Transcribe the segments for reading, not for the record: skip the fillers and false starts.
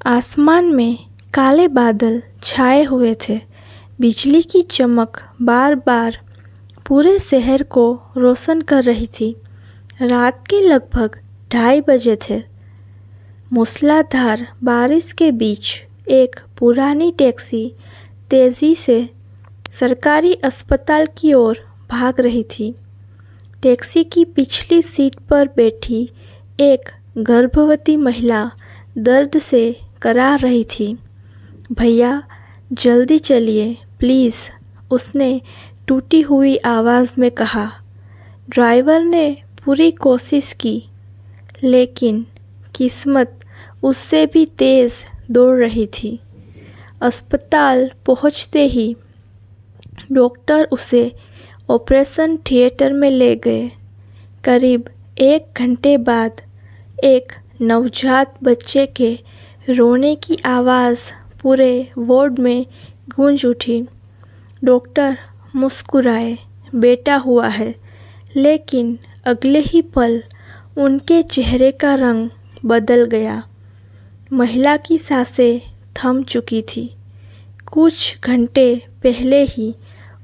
आसमान में काले बादल छाए हुए थे। बिजली की चमक बार बार पूरे शहर को रोशन कर रही थी। रात के लगभग 2:30 बजे थे। मूसलाधार बारिश के बीच एक पुरानी टैक्सी तेजी से सरकारी अस्पताल की ओर भाग रही थी। टैक्सी की पिछली सीट पर बैठी एक गर्भवती महिला दर्द से कराह रही थी। भैया जल्दी चलिए प्लीज़, उसने टूटी हुई आवाज़ में कहा। ड्राइवर ने पूरी कोशिश की, लेकिन किस्मत उससे भी तेज़ दौड़ रही थी। अस्पताल पहुंचते ही डॉक्टर उसे ऑपरेशन थिएटर में ले गए। करीब 1 घंटे बाद एक नवजात बच्चे के रोने की आवाज़ पूरे वार्ड में गूंज उठी। डॉक्टर मुस्कुराए, बेटा हुआ है, लेकिन अगले ही पल उनके चेहरे का रंग बदल गया। महिला की सांसें थम चुकी थी। कुछ घंटे पहले ही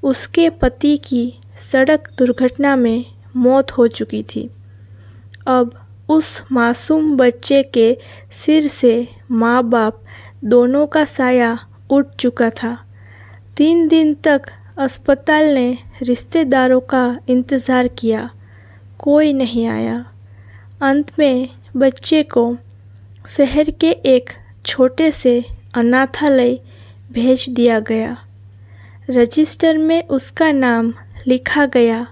उसके पति की सड़क दुर्घटना में मौत हो चुकी थी। अब उस मासूम बच्चे के सिर से माँ बाप दोनों का साया उठ चुका था। 3 दिन तक अस्पताल ने रिश्तेदारों का इंतज़ार किया, कोई नहीं आया। अंत में बच्चे को शहर के एक छोटे से अनाथालय भेज दिया गया। रजिस्टर में उसका नाम लिखा गया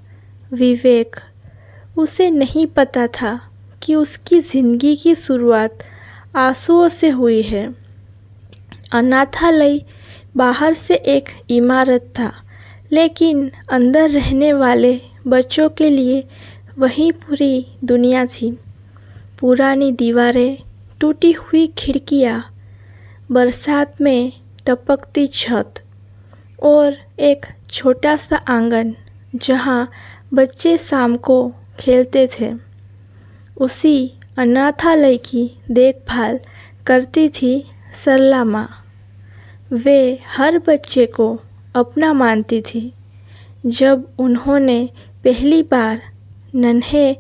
विवेक। उसे नहीं पता था कि उसकी ज़िंदगी की शुरुआत आंसुओं से हुई है। अनाथालय बाहर से एक इमारत था, लेकिन अंदर रहने वाले बच्चों के लिए वही पूरी दुनिया थी। पुरानी दीवारें, टूटी हुई खिड़कियाँ, बरसात में टपकती छत और एक छोटा सा आंगन जहाँ बच्चे शाम को खेलते थे। उसी अनाथालय की देखभाल करती थी सरला माँ। वे हर बच्चे को अपना मानती थी। जब उन्होंने पहली बार नन्हे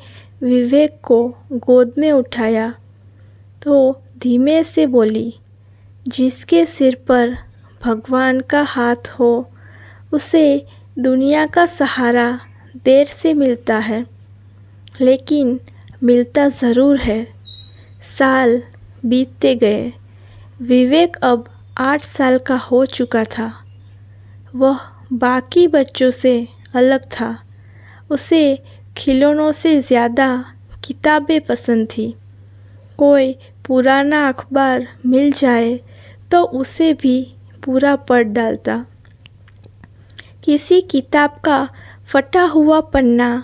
विवेक को गोद में उठाया तो धीमे से बोली, जिसके सिर पर भगवान का हाथ हो उसे दुनिया का सहारा देर से मिलता है, लेकिन मिलता ज़रूर है। साल बीतते गए। विवेक अब 8 साल का हो चुका था। वह बाकी बच्चों से अलग था। उसे खिलौनों से ज़्यादा किताबें पसंद थी। कोई पुराना अखबार मिल जाए तो उसे भी पूरा पढ़ डालता। किसी किताब का फटा हुआ पन्ना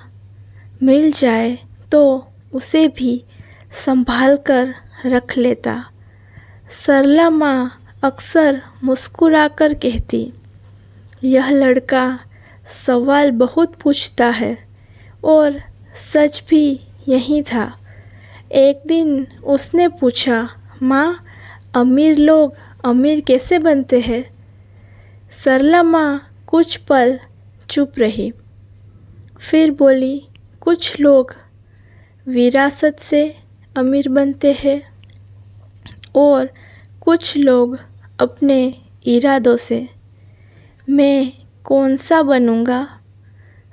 मिल जाए तो उसे भी संभाल कर रख लेता। सरला माँ अक्सर मुस्कुराकर कहती, यह लड़का सवाल बहुत पूछता है, और सच भी यही था। एक दिन उसने पूछा, माँ, अमीर लोग अमीर कैसे बनते हैं? सरला माँ कुछ पल चुप रही, फिर बोली, कुछ लोग विरासत से अमीर बनते हैं और कुछ लोग अपने इरादों से। मैं कौन सा बनूंगा?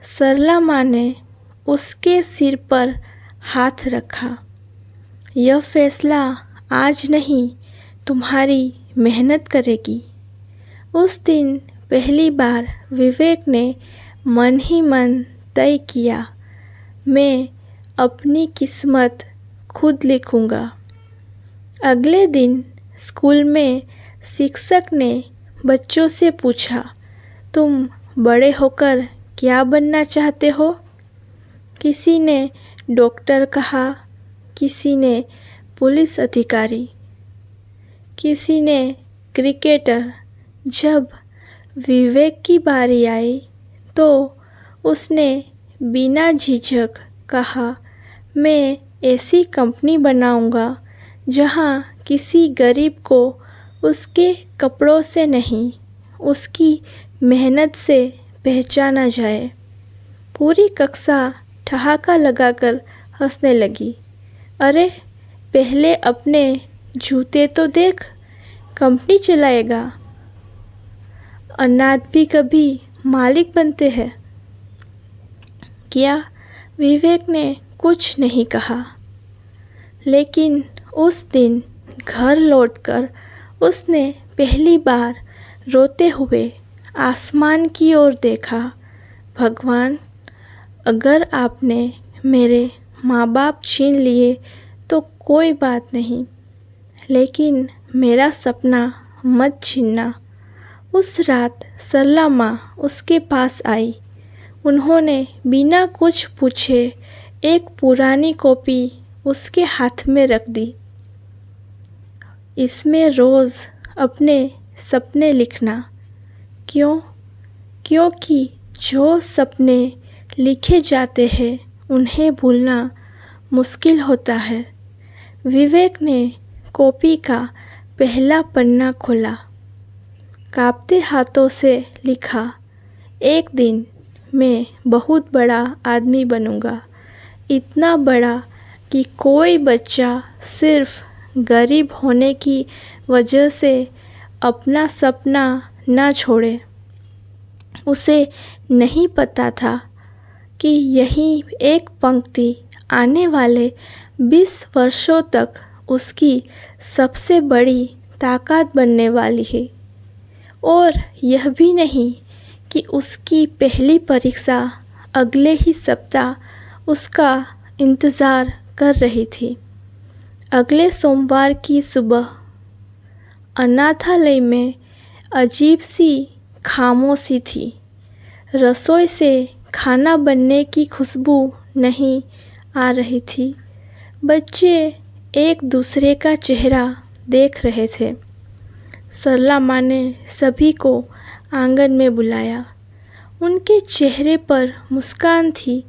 सरला माँ ने उसके सिर पर हाथ रखा। यह फैसला आज नहीं, तुम्हारी मेहनत करेगी। उस दिन पहली बार विवेक ने मन ही मन तय किया, मैं अपनी किस्मत खुद लिखूंगा। अगले दिन स्कूल में शिक्षक ने बच्चों से पूछा, तुम बड़े होकर क्या बनना चाहते हो? किसी ने डॉक्टर कहा, किसी ने पुलिस अधिकारी, किसी ने क्रिकेटर। जब विवेक की बारी आई तो उसने बिना झिझक कहा, मैं ऐसी कंपनी बनाऊंगा जहां किसी गरीब को उसके कपड़ों से नहीं, उसकी मेहनत से पहचाना जाए। पूरी कक्षा ठहाका लगाकर हंसने लगी। अरे, पहले अपने जूते तो देख, कंपनी चलाएगा। अनाथ भी कभी मालिक बनते हैं क्या? विवेक ने कुछ नहीं कहा, लेकिन उस दिन घर लौटकर उसने पहली बार रोते हुए आसमान की ओर देखा। भगवान, अगर आपने मेरे माँ बाप छीन लिए तो कोई बात नहीं, लेकिन मेरा सपना मत छीनना। उस रात सरला माँ उसके पास आई। उन्होंने बिना कुछ पूछे एक पुरानी कॉपी उसके हाथ में रख दी। इसमें रोज़ अपने सपने लिखना। क्यों? क्योंकि जो सपने लिखे जाते हैं उन्हें भूलना मुश्किल होता है। विवेक ने कॉपी का पहला पन्ना खोला। कांपते हाथों से लिखा, एक दिन मैं बहुत बड़ा आदमी बनूंगा, इतना बड़ा कि कोई बच्चा सिर्फ गरीब होने की वजह से अपना सपना ना छोड़े। उसे नहीं पता था कि यही एक पंक्ति आने वाले 20 वर्षों तक उसकी सबसे बड़ी ताकत बनने वाली है। और यह भी नहीं कि उसकी पहली परीक्षा अगले ही सप्ताह उसका इंतज़ार कर रही थी। अगले सोमवार की सुबह अनाथालय में अजीब सी खामोशी थी। रसोई से खाना बनने की खुशबू नहीं आ रही थी। बच्चे एक दूसरे का चेहरा देख रहे थे। सरला माँ ने सभी को आंगन में बुलाया। उनके चेहरे पर मुस्कान थी,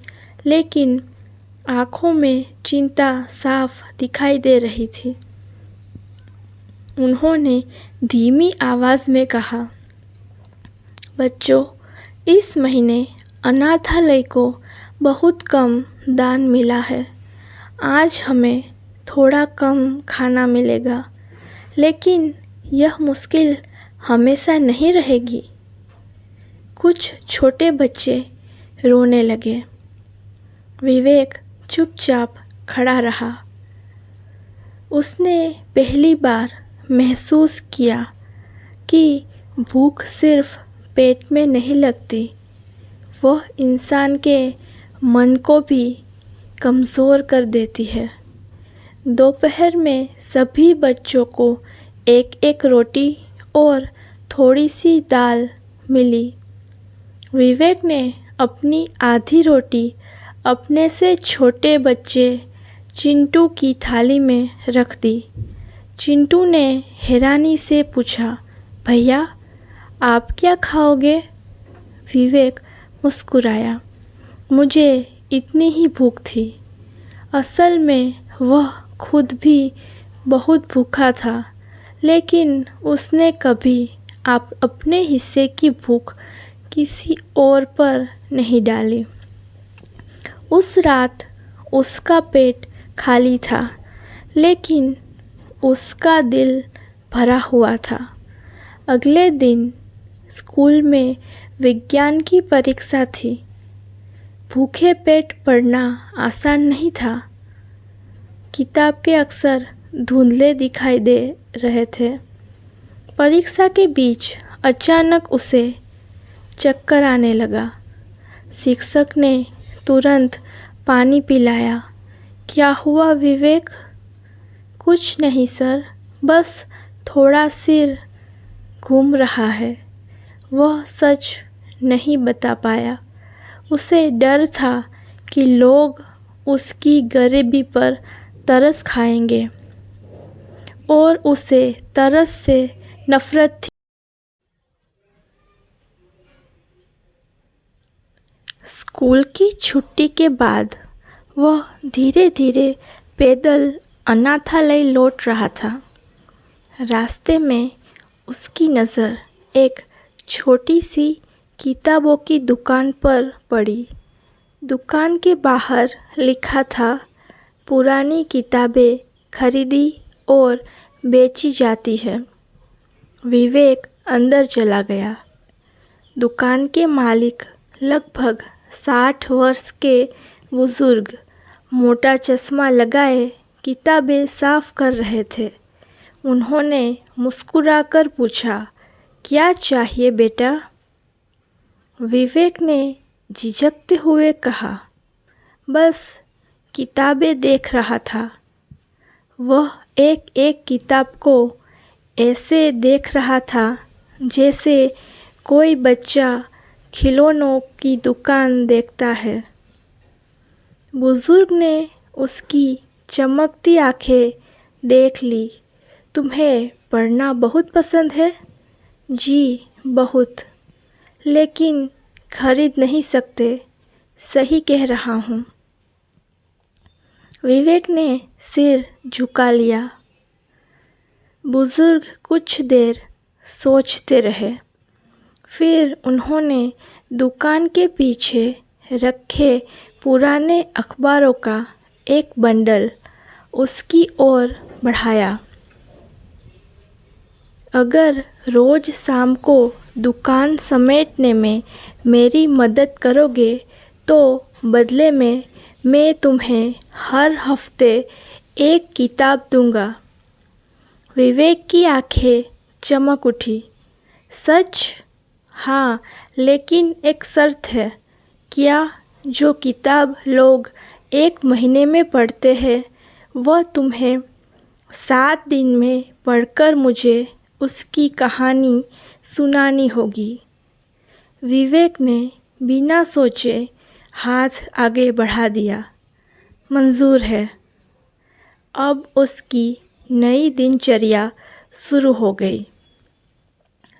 लेकिन आँखों में चिंता साफ दिखाई दे रही थी। उन्होंने धीमी आवाज़ में कहा, बच्चों, इस महीने अनाथालय को बहुत कम दान मिला है। आज हमें थोड़ा कम खाना मिलेगा, लेकिन यह मुश्किल हमेशा नहीं रहेगी। कुछ छोटे बच्चे रोने लगे। विवेक चुपचाप खड़ा रहा। उसने पहली बार महसूस किया कि भूख सिर्फ पेट में नहीं लगती, वह इंसान के मन को भी कमज़ोर कर देती है। दोपहर में सभी बच्चों को एक एक रोटी और थोड़ी सी दाल मिली। विवेक ने अपनी आधी रोटी अपने से छोटे बच्चे चिंटू की थाली में रख दी। चिंटू ने हैरानी से पूछा, भैया, आप क्या खाओगे? विवेक मुस्कुराया, मुझे इतनी ही भूख थी। असल में वह खुद भी बहुत भूखा था, लेकिन उसने कभी अपने हिस्से की भूख किसी और पर नहीं डाली। उस रात उसका पेट खाली था, लेकिन उसका दिल भरा हुआ था। अगले दिन स्कूल में विज्ञान की परीक्षा थी। भूखे पेट पढ़ना आसान नहीं था। किताब के अक्षर धुंधले दिखाई दे रहे थे। परीक्षा के बीच अचानक उसे चक्कर आने लगा। शिक्षक ने तुरंत पानी पिलाया। क्या हुआ विवेक? कुछ नहीं सर, बस थोड़ा सिर घूम रहा है। वह सच नहीं बता पाया। उसे डर था कि लोग उसकी गरीबी पर तरस खाएंगे, और उसे तरस से नफरत थी। स्कूल की छुट्टी के बाद वह धीरे धीरे पैदल अनाथालय लौट रहा था। रास्ते में उसकी नज़र एक छोटी सी किताबों की दुकान पर पड़ी। दुकान के बाहर लिखा था, पुरानी किताबें खरीदी और बेची जाती है। विवेक अंदर चला गया। दुकान के मालिक लगभग 60 वर्ष के बुजुर्ग, मोटा चश्मा लगाए किताबें साफ कर रहे थे। उन्होंने मुस्कुराकर पूछा, क्या चाहिए बेटा? विवेक ने झिझकते हुए कहा, बस किताबें देख रहा था। वह एक एक किताब को ऐसे देख रहा था जैसे कोई बच्चा खिलौनों की दुकान देखता है। बुजुर्ग ने उसकी चमकती आंखें देख ली। तुम्हें पढ़ना बहुत पसंद है? जी बहुत, लेकिन खरीद नहीं सकते। सही कह रहा हूँ। विवेक ने सिर झुका लिया। बुजुर्ग कुछ देर सोचते रहे। फिर उन्होंने दुकान के पीछे रखे पुराने अखबारों का एक बंडल उसकी ओर बढ़ाया। अगर रोज़ शाम को दुकान समेटने में मेरी मदद करोगे तो बदले में मैं तुम्हें हर हफ्ते एक किताब दूंगा। विवेक की आंखें चमक उठी। सच? हाँ, लेकिन एक शर्त है। क्या? जो किताब लोग 1 महीने में पढ़ते हैं वह तुम्हें 7 दिन में पढ़कर मुझे उसकी कहानी सुनानी होगी। विवेक ने बिना सोचे हाथ आगे बढ़ा दिया। मंजूर है। अब उसकी नई दिनचर्या शुरू हो गई।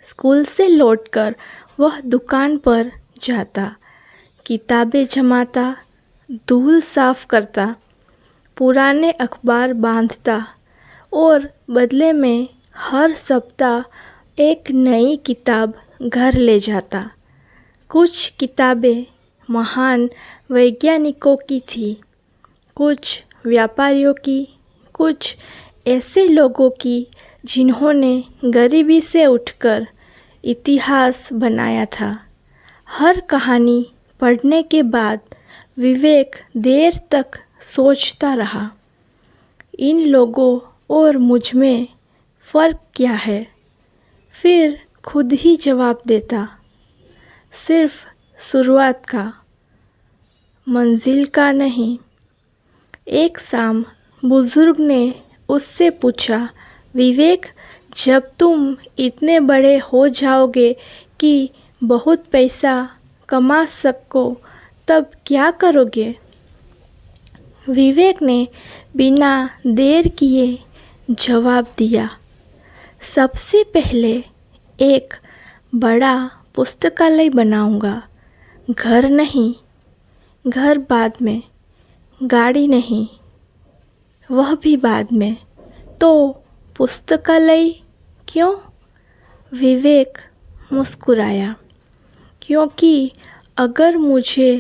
स्कूल से लौटकर वह दुकान पर जाता, किताबें जमाता, धूल साफ करता, पुराने अखबार बांधता और बदले में हर सप्ताह एक नई किताब घर ले जाता। कुछ किताबें महान वैज्ञानिकों की थी, कुछ व्यापारियों की, कुछ ऐसे लोगों की जिन्होंने गरीबी से उठकर इतिहास बनाया था। हर कहानी पढ़ने के बाद विवेक देर तक सोचता रहा, इन लोगों और मुझ में फ़र्क क्या है? फिर खुद ही जवाब देता, सिर्फ शुरुआत का, मंजिल का नहीं। एक शाम बुजुर्ग ने उससे पूछा, विवेक, जब तुम इतने बड़े हो जाओगे कि बहुत पैसा कमा सको तब क्या करोगे? विवेक ने बिना देर किए जवाब दिया, सबसे पहले एक बड़ा पुस्तकालय बनाऊंगा। घर नहीं, घर बाद में, गाड़ी नहीं, वह भी बाद में। तो पुस्तकालय क्यों? विवेक मुस्कुराया, क्योंकि अगर मुझे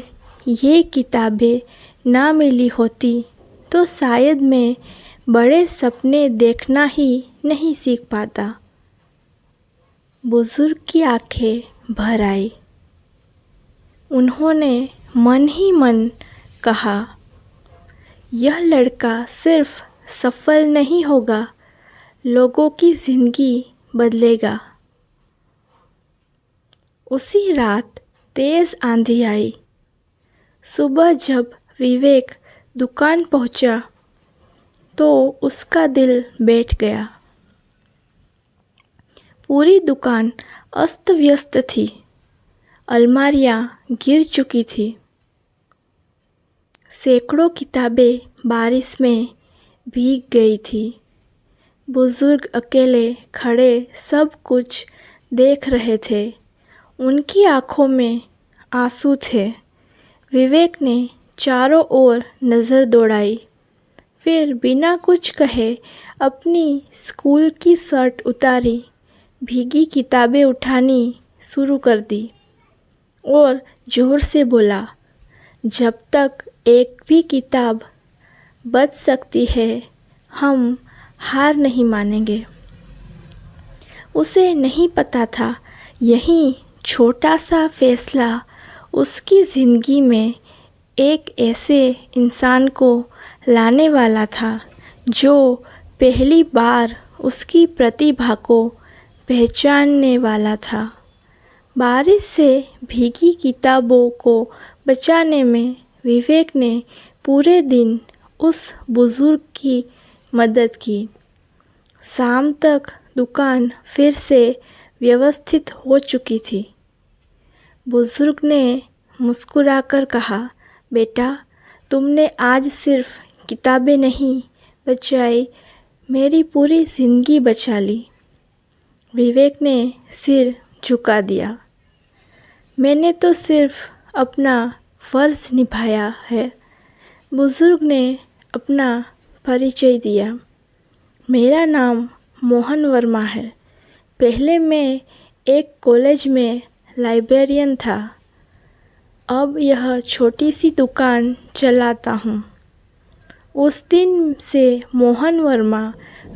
ये किताबें ना मिली होती तो शायद मैं बड़े सपने देखना ही नहीं सीख पाता। बुजुर्ग की आंखें भर आई। उन्होंने मन ही मन कहा, यह लड़का सिर्फ सफल नहीं होगा, लोगों की जिंदगी बदलेगा। उसी रात तेज आंधी आई। सुबह जब विवेक दुकान पहुंचा तो उसका दिल बैठ गया। पूरी दुकान अस्त व्यस्त थी, अलमारियां गिर चुकी थी, सैकड़ों किताबें बारिश में भीग गई थी। बुजुर्ग अकेले खड़े सब कुछ देख रहे थे। उनकी आंखों में आंसू थे। विवेक ने चारों ओर नज़र दौड़ाई, फिर बिना कुछ कहे अपनी स्कूल की शर्ट उतारी, भीगी किताबें उठानी शुरू कर दी और ज़ोर से बोला, जब तक एक भी किताब बच सकती है हम हार नहीं मानेंगे। उसे नहीं पता था यही छोटा सा फैसला उसकी ज़िंदगी में एक ऐसे इंसान को लाने वाला था जो पहली बार उसकी प्रतिभा को पहचानने वाला था। बारिश से भीगी किताबों को बचाने में विवेक ने पूरे दिन उस बुज़ुर्ग की मदद की। शाम तक दुकान फिर से व्यवस्थित हो चुकी थी। बुज़ुर्ग ने मुस्कुराकर कहा, बेटा, तुमने आज सिर्फ किताबें नहीं बचाई, मेरी पूरी ज़िंदगी बचा ली। विवेक ने सिर झुका दिया। मैंने तो सिर्फ अपना फ़र्ज़ निभाया है। बुज़ुर्ग ने अपना परिचय दिया। मेरा नाम मोहन वर्मा है। पहले मैं एक कॉलेज में लाइब्रेरियन था। अब यह छोटी सी दुकान चलाता हूँ। उस दिन से मोहन वर्मा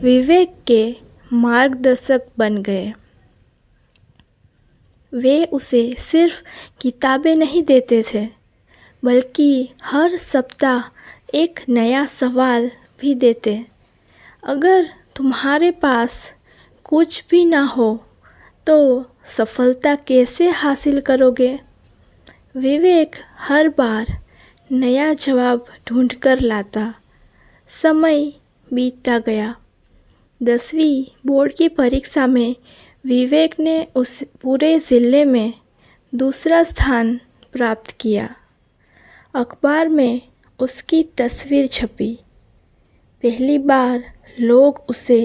विवेक के मार्गदर्शक बन गए। वे उसे सिर्फ किताबें नहीं देते थे, बल्कि हर सप्ताह एक नया सवाल भी देते। अगर तुम्हारे पास कुछ भी ना हो तो सफलता कैसे हासिल करोगे? विवेक हर बार नया जवाब ढूंढकर लाता। समय बीतता गया। 10वीं बोर्ड की परीक्षा में विवेक ने उस पूरे ज़िले में दूसरा स्थान प्राप्त किया। अखबार में उसकी तस्वीर छपी। पहली बार लोग उसे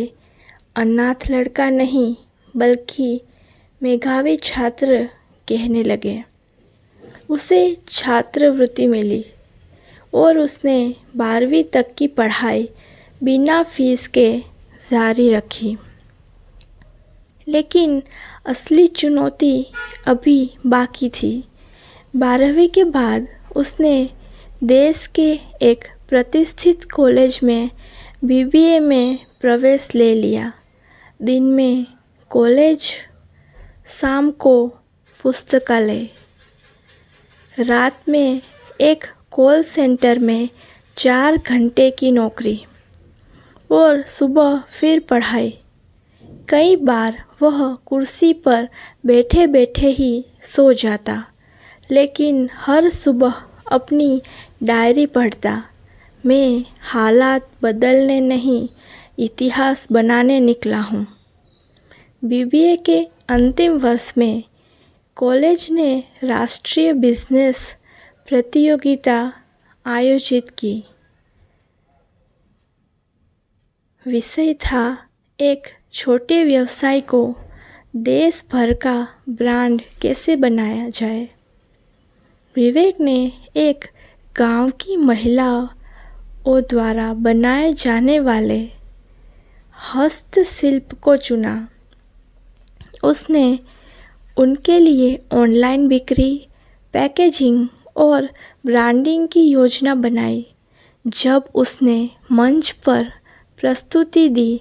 अनाथ लड़का नहीं बल्कि मेधावी छात्र कहने लगे। उसे छात्रवृत्ति मिली और उसने 12वीं तक की पढ़ाई बिना फीस के जारी रखी। लेकिन असली चुनौती अभी बाकी थी। 12वीं के बाद उसने देश के एक प्रतिष्ठित कॉलेज में बीबीए में प्रवेश ले लिया। दिन में कॉलेज, शाम को पुस्तकालय, रात में एक कॉल सेंटर में 4 घंटे की नौकरी और सुबह फिर पढ़ाई। कई बार वह कुर्सी पर बैठे बैठे ही सो जाता, लेकिन हर सुबह अपनी डायरी पढ़ता। मैं हालात बदलने नहीं, इतिहास बनाने निकला हूँ। बीबीए के अंतिम वर्ष में कॉलेज ने राष्ट्रीय बिजनेस प्रतियोगिता आयोजित की। विषय था एक छोटे व्यवसाय को देश भर का ब्रांड कैसे बनाया जाए। विवेक ने एक गांव की महिलाओं द्वारा बनाए जाने वाले हस्तशिल्प को चुना। उसने उनके लिए ऑनलाइन बिक्री, पैकेजिंग और ब्रांडिंग की योजना बनाई। जब उसने मंच पर प्रस्तुति दी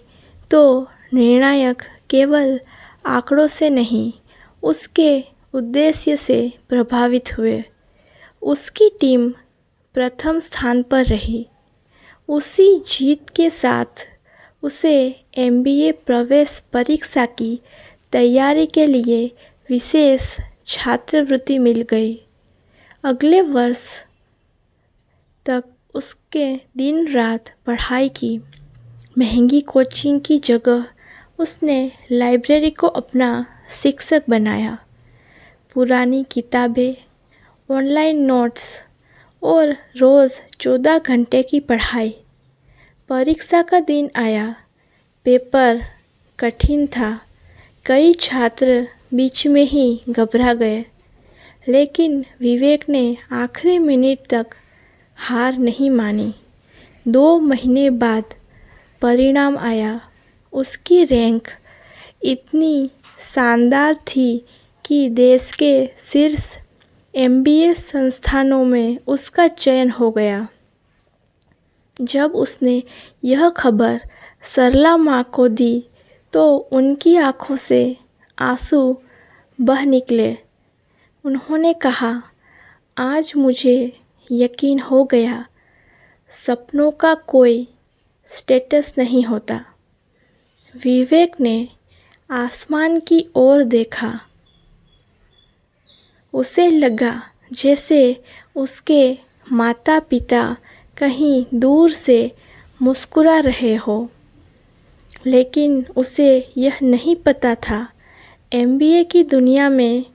तो निर्णायक केवल आंकड़ों से नहीं, उसके उद्देश्य से प्रभावित हुए। उसकी टीम प्रथम स्थान पर रही। उसी जीत के साथ उसे एमबीए प्रवेश परीक्षा की तैयारी के लिए विशेष छात्रवृत्ति मिल गई। अगले वर्ष तक उसके दिन रात पढ़ाई की। महंगी कोचिंग की जगह उसने लाइब्रेरी को अपना शिक्षक बनाया। पुरानी किताबें, ऑनलाइन नोट्स और रोज़ 14 घंटे की पढ़ाई। परीक्षा का दिन आया। पेपर कठिन था। कई छात्र बीच में ही घबरा गए, लेकिन विवेक ने आखिरी मिनट तक हार नहीं मानी। 2 महीने बाद परिणाम आया। उसकी रैंक इतनी शानदार थी कि देश के शीर्ष MBA संस्थानों में उसका चयन हो गया। जब उसने यह खबर सरला माँ को दी तो उनकी आंखों से आंसू बह निकले। उन्होंने कहा, आज मुझे यकीन हो गया, सपनों का कोई स्टेटस नहीं होता। विवेक ने आसमान की ओर देखा। उसे लगा जैसे उसके माता पिता कहीं दूर से मुस्कुरा रहे हो, लेकिन उसे यह नहीं पता था MBA की दुनिया में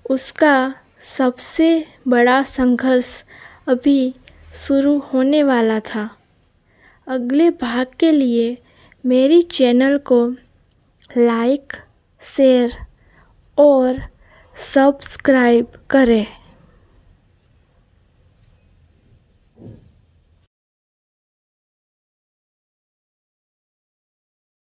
उसका सबसे बड़ा संघर्ष अभी शुरू होने वाला था। अगले भाग के लिए मेरी चैनल को लाइक, शेयर और सब्सक्राइब करें।